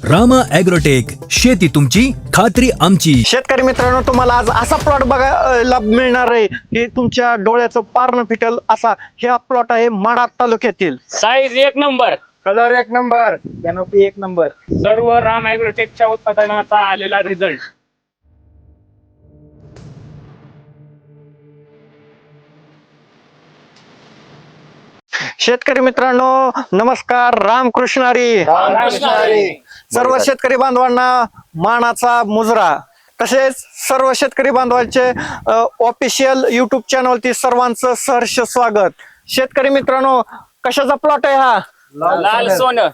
Rama agrotech, शेती तुमची खात्री आमची. शेतकरी मित्रांनो, तुम्हाला आज असा प्लॉट बघायला मिळणार आहे की तुमच्या डोळ्याचं पारणं फिटल असा. हा प्लॉट आहे माढा तालुक्यातील. साईज एक नंबर, कलर एक नंबर, कॅनोपी एक नंबर. सर्व राम ॲग्रोटेकच्या उत्पादनाचा आलेला रिझल्ट. शेतकरी मित्रांनो नमस्कार, रामकृष्ण हरी. सर्व शेतकरी बांधवांना मानाचा मुजरा, तसेच सर्व शेतकरी बांधवांचे ऑफिशियल युट्यूब चॅनलवरती सर्वांचं सहर्ष स्वागत. शेतकरी मित्रांनो, कशाचा प्लॉट आहे हा? लाल सोनं,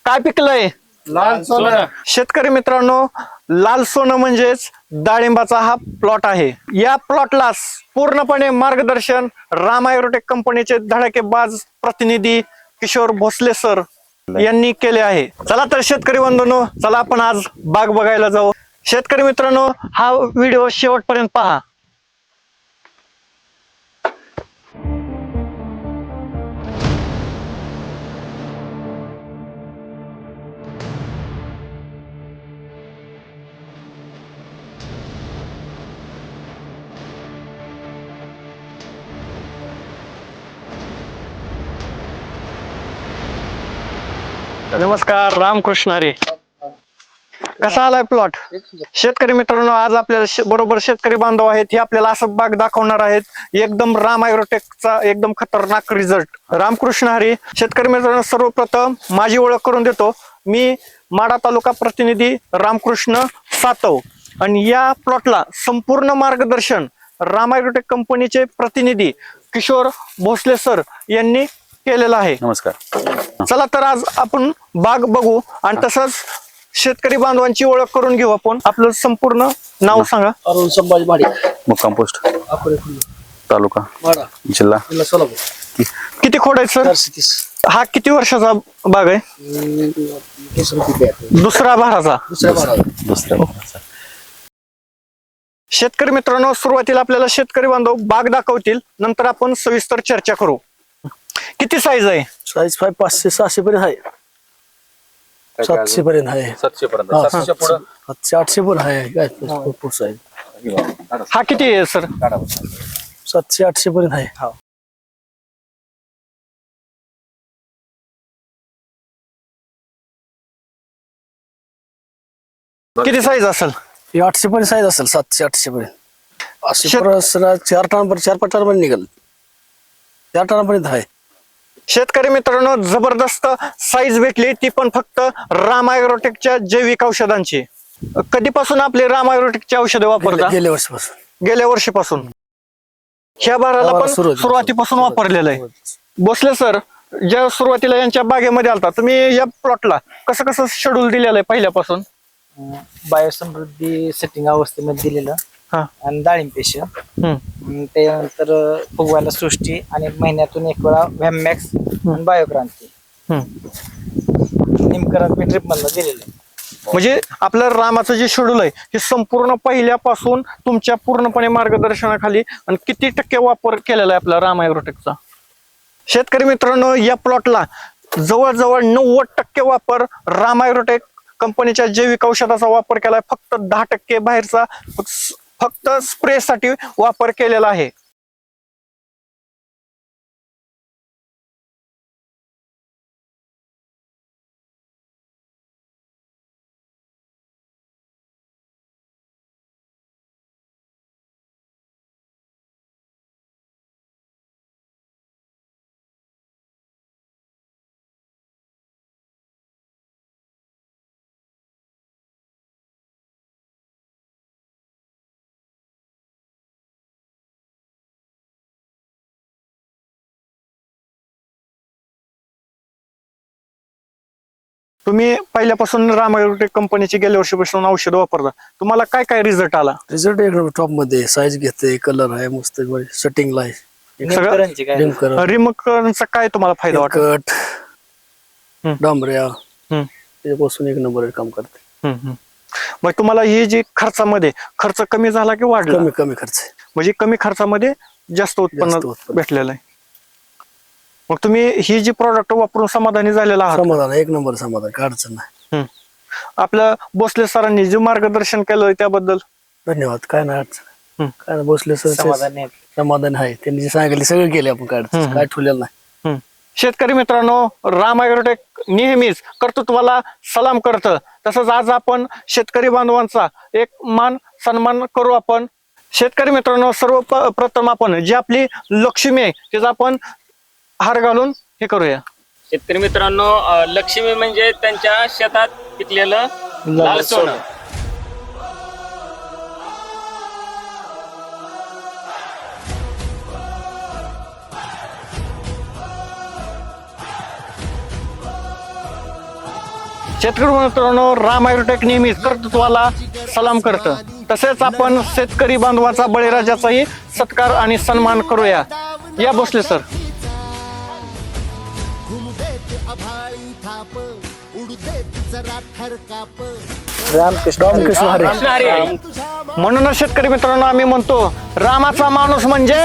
काय पिकलंय? लाल सोनं. शेतकरी मित्रांनो, लाल सोनं म्हणजेच डाळिंबाचा हा प्लॉट आहे. या प्लॉटला पूर्णपणे मार्गदर्शन रामा ॲग्रोटेक कंपनीचे धडाकेबाज प्रतिनिधी किशोर भोसले सर यांनी केले आहे. चला तर शेतकरी बंधूंनो, चला आपण आज बाग बघायला जाऊ. शेतकरी मित्रांनो, हा व्हिडिओ शेवटपर्यंत पहा. नमस्कार, रामकृष्ण हरी. कसा आलाय प्लॉट? शेतकरी मित्रांनो, आज आपल्याला बरोबर शेतकरी बांधव आहेत. हे आपल्याला असं बाग दाखवणार आहेत. एकदम राम ॲग्रोटेकचा एकदम खतरनाक रिझल्ट. रामकृष्ण हरी. शेतकरी मित्रांनो, सर्वप्रथम माझी ओळख करून देतो. मी माढा तालुका प्रतिनिधी रामकृष्ण सातव, आणि या प्लॉटला संपूर्ण मार्गदर्शन राम ॲग्रोटेक कंपनीचे प्रतिनिधी किशोर भोसले सर यांनी केलेलं आहे. नमस्कार. चला तर आज आपण बाग बघू आणि तसंच शेतकरी बांधवांची ओळख करून घेऊ. आपण आपलं संपूर्ण नाव सांगा. अरुण संभाजी माडी, मुक्काम पोस्ट, अकोले खुल्लू, तालुका, माडा, जिल्हा. जिल्हा सोलापूर. किती खोड आहेत सर? 430. हा किती वर्षाचा बाग आहे? दुसरा भाराचा. दुसऱ्या भागात. दुसऱ्या. शेतकरी मित्रांनो, सुरुवातीला आपल्याला शेतकरी बांधव बाग दाखवतील, नंतर आपण सविस्तर चर्चा करू. किती साईज आहे? साईज 500-600 पर्यंत आहे. 700 पर्यंत आहे. 700 पर्यंत. हा, 700 पुढं 700-800 पण आहे. काय भरपूर साईज. हा किती आहे सर? 700-800 पर्यंत आहे. किती साईज असेल? हे 800 पर्यंत साईज असेल. 700-800 पर्यंत. असे परत 4 टन 4-5 टन पर्यंत निघाल. 4 टनापर्यंत आहे. शेतकरी मित्रांनो, जबरदस्त साईज भेटली, ती पण फक्त राम ॲग्रोटेकच्या जैविक औषधांची. कधीपासून आपले राम ॲग्रोटेकची औषधे वापरता? गेल्या वर्षीपासून. गेल्या वर्षीपासून. ह्या भाराला पण सुरुवातीपासून वापरलेलं आहे. भोसले सर, ज्या सुरुवातीला यांच्या बागेमध्ये आलता तुम्ही, या प्लॉटला कसं कसं शेड्यूल दिलेलं आहे पहिल्यापासून? बायोसमृद्धी सेटिंग अवस्थेमध्ये दिलेलं, हा. आणि डाळिंब पेशी, त्यानंतर फुगवायला सृष्टी, आणि महिन्यातून एक वेळा व्हॅममॅक्स आणि बायोक्रांती निमकरण ट्रिप मधलं दिलेलं आहे. म्हणजे आपलं रामाचं जे शेड्यूल आहे हे संपूर्ण पहिल्यापासून तुमच्या पूर्णपणे मार्गदर्शनाखाली, आणि किती टक्के वापर केलेला आहे आपला राम ॲग्रोटेकचा? शेतकरी मित्रांनो, या प्लॉटला जवळजवळ 90% वापर राम ॲग्रोटेक कंपनीच्या जैविक औषधाचा वापर केलाय. फक्त 10% बाहेरचा फक्त स्प्रे साठी वापर केलेला आहे. तुम्ही पहिल्यापासून राम ॲग्रोटेक कंपनीची गेल्या वर्षीपासून औषध वापरता, तुम्हाला काय काय रिझल्ट आला? रिझल्ट एक टॉप मध्ये. साईज घेते, कलर आहे मस्त, सेटिंगला आहे. निमकरणची काय रिमकरणचा काय तुम्हाला फायदा वाटतो? कट डांबऱ्या त्याच्यापासून एक नंबर काम करते. मग तुम्हाला ही जी खर्चामध्ये खर्च कमी झाला की वाढला? कमी खर्च आहे. म्हणजे कमी खर्चामध्ये जास्त उत्पन्न भेटलेलं आहे. मग तुम्ही ही जी प्रॉडक्ट वापरून समाधानी झालेला आहात. समाधान एक नंबर समाधान, काय अडचण नाही. आपल्या भोसले सरांनी जे मार्गदर्शन केलं त्याबद्दल धन्यवाद. काय नाही अडचण, काय नाही. बसले सर समाधानी आहे. समाधान आहे. त्यांनी जे सांगितले सगळं केले आपण, काय अडचण, काय ठेवलेलं नाही. शेतकरी मित्रांनो, राम ॲग्रोटेक नेहमीच कर्तृत्वाला सलाम करतं. तसंच आज आपण शेतकरी बांधवांचा एक मान सन्मान करू. आपण शेतकरी मित्रांनो, सर्वप्रथम आपण जी आपली लक्ष्मी आहे तिचा आपण हार घालून हे करूया. शेतकरी मित्रांनो, लक्ष्मी म्हणजे त्यांच्या शेतात पिकलेलं लाल सोनं. शेतकरी मित्रांनो, राम ॲग्रोटेक नेहमीच कर्तृत्वाला सलाम करतं. तसेच आपण शेतकरी बांधवाचा बळीराजाचाही सत्कार आणि सन्मान करूया. या भोसले सर. रामकृष्ण हरी. म्हणूनच शेतकरी मित्रांनो, आम्ही म्हणतो रामाचा माणूस म्हणजे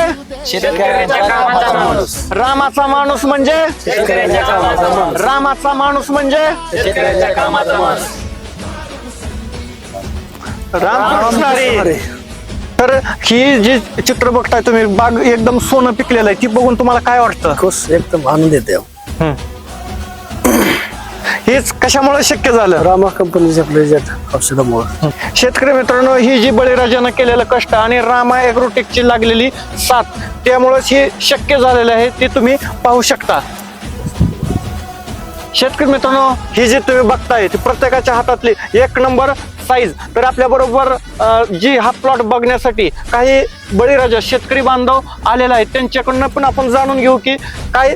शेतकऱ्याच्या कामाचा माणूस. रामाचा माणूस म्हणजे शेतकऱ्याच्या कामाचा माणूस. रामाचा माणूस म्हणजे शेतकऱ्याच्या कामाचा माणूस. रामकृष्ण हरी. तर ही जी चित्र बघताय तुम्ही, बाग एकदम सोनं पिकलेलं आहे, ती बघून तुम्हाला काय वाटतं? खुश, एकदम आनंद येते. हेच कशामुळे शक्य झालं? रामा कंपनीच्या आपल्या औषधामुळे. शेतकरी मित्रांनो, ही जी बळीराजानं केलेलं कष्ट आणि रामा ॲग्रोटेकची लागलेली साथ, त्यामुळेच हे शक्य झालेलं आहे, ते तुम्ही पाहू शकता. शेतकरी मित्रांनो, ही जी तुम्ही बघताय ती प्रत्येकाच्या हातातली एक नंबर साईज. तर आपल्या बरोबर जी हा प्लॉट बघण्यासाठी काही बळीराजा शेतकरी बांधव आलेला आहे, त्यांच्याकडनं पण आपण जाणून घेऊ की काय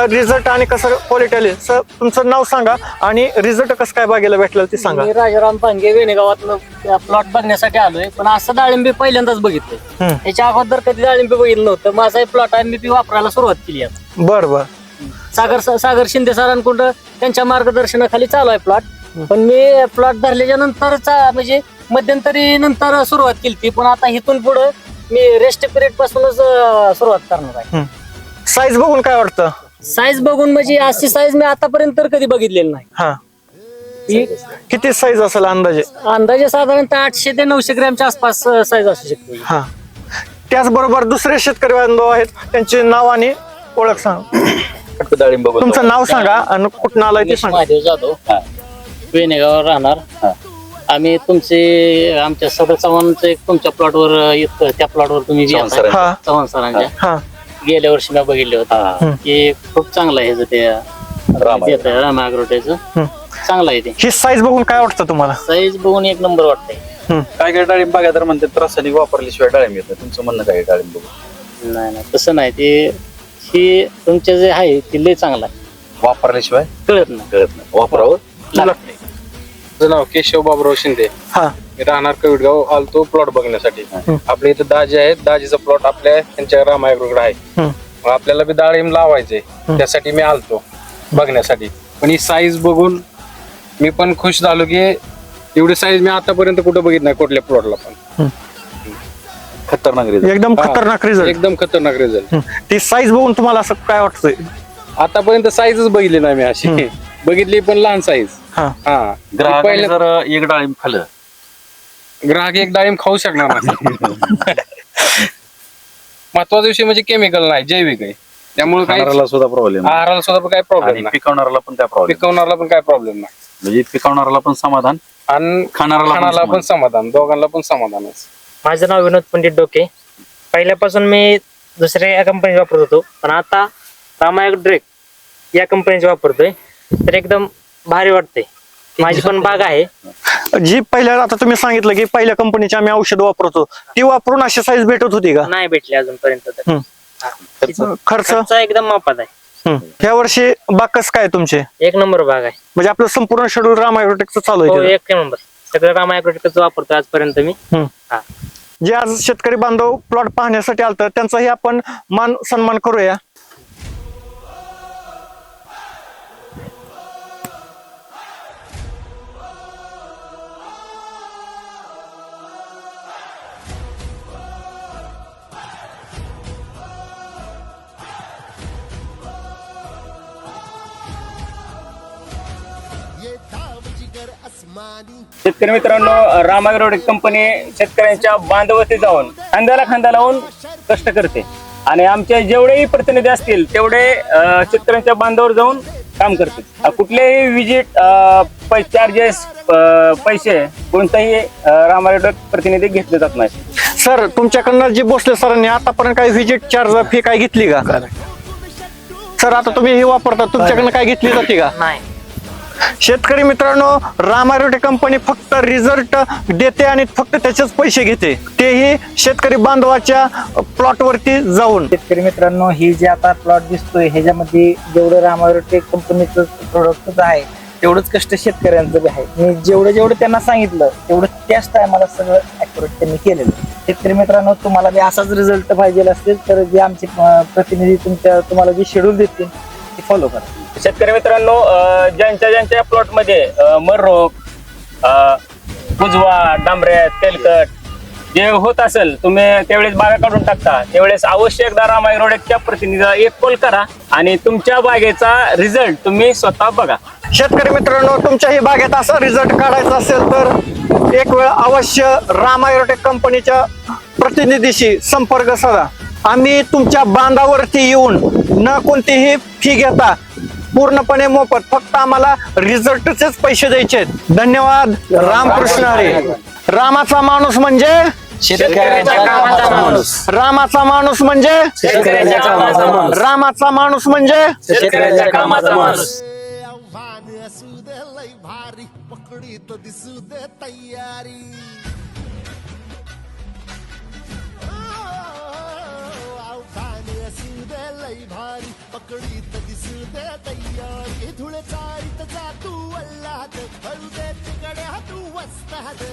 रिझल्ट आणि कसं क्वालिटी आली. सर, तुमचं नाव सांगा आणि रिझल्ट कसं काय बघायला भेटलं ते सांगा. मी राजाराम पांगे वेणेगावात प्लॉट बघण्यासाठी आलोय, पण असं डाळिंबी पहिल्यांदाच बघितलंय. याच्या अगोदर कधी डाळिंबी बघितलं नव्हतं. माझा प्लॉट आहे, मी वापरायला सुरुवात केली आता. बर. सागर शिंदे सरांकडून त्यांच्या मार्गदर्शनाखाली चालू आहे प्लॉट. पण मी प्लॉट धरल्याच्या नंतरचा म्हणजे मध्यंतरी नंतर सुरुवात केली ती, पण आता इथून पुढे मी रेस्ट पिरियड पासूनच सुरुवात करणार आहे. साईज बघून काय वाटतं? साईज बघून म्हणजे अशी साईज मी आतापर्यंत तर कधी बघितलेली नाही. हा, किती साईज असेल अंदाजे? अंदाजे साधारणतः 800 ते 900 ग्रॅमच्या आसपास साईज असू शकते. हा, त्याचबरोबर दुसरे शेतकरी बांधव आहेत, त्यांचे नाव आणि ओळख सांगा. डाळिंब तुमचं नाव सांगा आणि कुठं आलाय ते सांगा. महादेव जाधव, वेणेगावर राहणार. आम्ही आमच्या सदर चव्हाणचं एक तुमच्या प्लॉटवर येतं, त्या प्लॉटवर तुम्ही हा. चव्हाण सरांच्या हा, गेल्या वर्षी मी बघितले होते की खूप चांगलं आहे ते राम ॲग्रोटेकचं. चांगलं आहे ते. ही साईज बघून काय वाटतं तुम्हाला? साईज बघून एक नंबर वाटतंय. काय काय डाळिंब बागायदार म्हणतात रासायनिक वापरल्याशिवाय डाळिंब येत नाही. तुमचं म्हणणं काय डाळिंब बघून? नाही तसं नाही. ते ही तुमचे जे आहे ते लय चांगलं आहे. वापरल्याशिवाय कळत नाही. वापरावं लागतंय. माझं नाव केशव बाबुराव शिंदे. हा, मी राहणार कविटगाव. आलतो प्लॉट बघण्यासाठी. आपल्या इथे दाजी आहेत, दाजीचा प्लॉट आपल्या त्यांच्या राम ॲग्रोकडे आहे. मग आपल्याला बी डाळिंब लावायचे, त्यासाठी मी आलतो बघण्यासाठी. पण ही साईज बघून मी पण खुश झालो की एवढी साईज मी आतापर्यंत कुठं बघित नाही कुठल्या प्लॉटला पण. खतरनाक रिझल्ट. एकदम खतरनाक रिझल्ट. एकदम खतरनाक रिझल्ट. ती साईज बघून तुम्हाला असं काय वाटतंय? आतापर्यंत साईजच बघितली नाही मी अशी. बघितली पण लहान साईज. हा, हा, ग्राहकाने पहिल्या जर एक डाळिंब खाल्लं, ग्राहक एक डाळिंब खाऊ शकणार नाही. महत्वाचा विषय म्हणजे केमिकल नाही, जैविक आहे. त्यामुळे काही खाणाऱ्याला सुद्धा प्रॉब्लेम आहाराला सुद्धा पण काही प्रॉब्लेम आणि नाही, पिकवणाऱ्याला पण काय प्रॉब्लेम. पिकवणारा पण काही प्रॉब्लेम नाही, म्हणजे पिकवणाऱ्याला पण समाधान, आणि खाणाऱ्याला खाणाला पण समाधान, दोघांना पण समाधानच. माझं नाव विनोद पंडित डोके. पहिल्यापासून मी दुसऱ्या कंपनीचे वापरत होतो, पण आता रामा ॲग्रोटेक या कंपनीचे वापरतोय. तर एकदम भारी वाटते. माझी पण बाग आहे. जी पहिल्या आता तुम्ही सांगितलं की पहिल्या कंपनीची आम्ही औषध वापरतो, ती वापरून अशी साईज भेटत होती का? नाही भेटली अजूनपर्यंत. तर खर्च खर्च एकदम मापात आहे. ह्या वर्षी बाग कसं काय तुमचे? एक नंबर बाग आहे. म्हणजे आपलं संपूर्ण शेड्यूल राम ॲग्रोटेकचं चालू हो, आहे? एक नंबर. सगळं रामा ॲग्रोटेकचं वापरतो आजपर्यंत मी. हा. जे आज शेतकरी बांधव प्लॉट पाहण्यासाठी आलतं, त्यांचाही आपण मान सन्मान करूया. शेतकरी मित्रांनो, राम ॲग्रोटेक कंपनी शेतकऱ्यांच्या बांधावरती जाऊन खांद्याला खांदा लावून कष्ट करते आणि आमचे जेवढेही प्रतिनिधी असतील तेवढे शेतकऱ्यांच्या बांधावर जाऊन काम करते. कुठलेही विजिट चार्जेस पैसे कोणताही राम ॲग्रोटेक प्रतिनिधी घेतले जात नाही. सर, तुमच्याकडनं जी भोसले सरांनी आतापर्यंत काही व्हिजिट चार्ज फी काय घेतली का? सर, आता तुम्ही हे वापरता, तुमच्याकडनं काय घेतली जाते का? नाही. शेतकरी मित्रांनो, राम ॲग्रोटेक कंपनी फक्त रिझल्ट देते आणि फक्त त्याचेच पैसे घेते, तेही शेतकरी बांधवाच्या प्लॉट वरती जाऊन. शेतकरी मित्रांनो, ही जे आता प्लॉट दिसतोय ह्याच्यामध्ये जेवढं राम ॲग्रोटेक कंपनीचं प्रोडक्ट आहे तेवढंच कष्ट शेतकऱ्यांचं बी आहे. मी जेवढं त्यांना सांगितलं तेवढं त्याच टायमाला सगळं ॲक्युरेट त्यांनी केलेलं. शेतकरी मित्रांनो, तुम्हाला बी असाच रिझल्ट पाहिजे असेल तर जे आमचे प्रतिनिधी तुम्हाला जे शेड्यूल देतील ते फॉलो करा. शेतकरी मित्रांनो, ज्यांच्या प्लॉट मध्ये मर रोग, कुजवा, डांबऱ्या, तेलकट जे होत असेल, तुम्ही त्यावेळेस बागा काढून टाकता, त्यावेळेस अवश्य एकदा राम ॲग्रोटेकच्या प्रतिनिधीला एक कॉल करा आणि तुमच्या बागेचा रिझल्ट तुम्ही स्वतः बघा. शेतकरी मित्रांनो, तुमच्याही बागेत असा रिझल्ट काढायचा असेल तर एक वेळ अवश्य राम ॲग्रोटेक कंपनीच्या प्रतिनिधीशी संपर्क साधा. आम्ही तुमच्या बांधावरती येऊन न कोणतीही फी घेता पूर्णपणे मोफत, फक्त आम्हाला रिझल्टचेच पैसे द्यायचे. धन्यवाद. रामकृष्ण हरी. रामाचा माणूस म्हणजे शेतकऱ्याच्या कामाचा माणूस. रामाचा माणूस म्हणजे शेतकऱ्याच्या कामाचा माणूस. रामाचा माणूस म्हणजे शेतकऱ्याच्या कामाचा माणूस. आव्हान असू दे लय भारी, पकडीत दिसू दे तयारी. आव्हान असू दे लय भारी, पकडीत दिसू दे तयारी. धुळे चारीत जा तू अल्लाद, हळू दे तिकडे तू वस्ताद.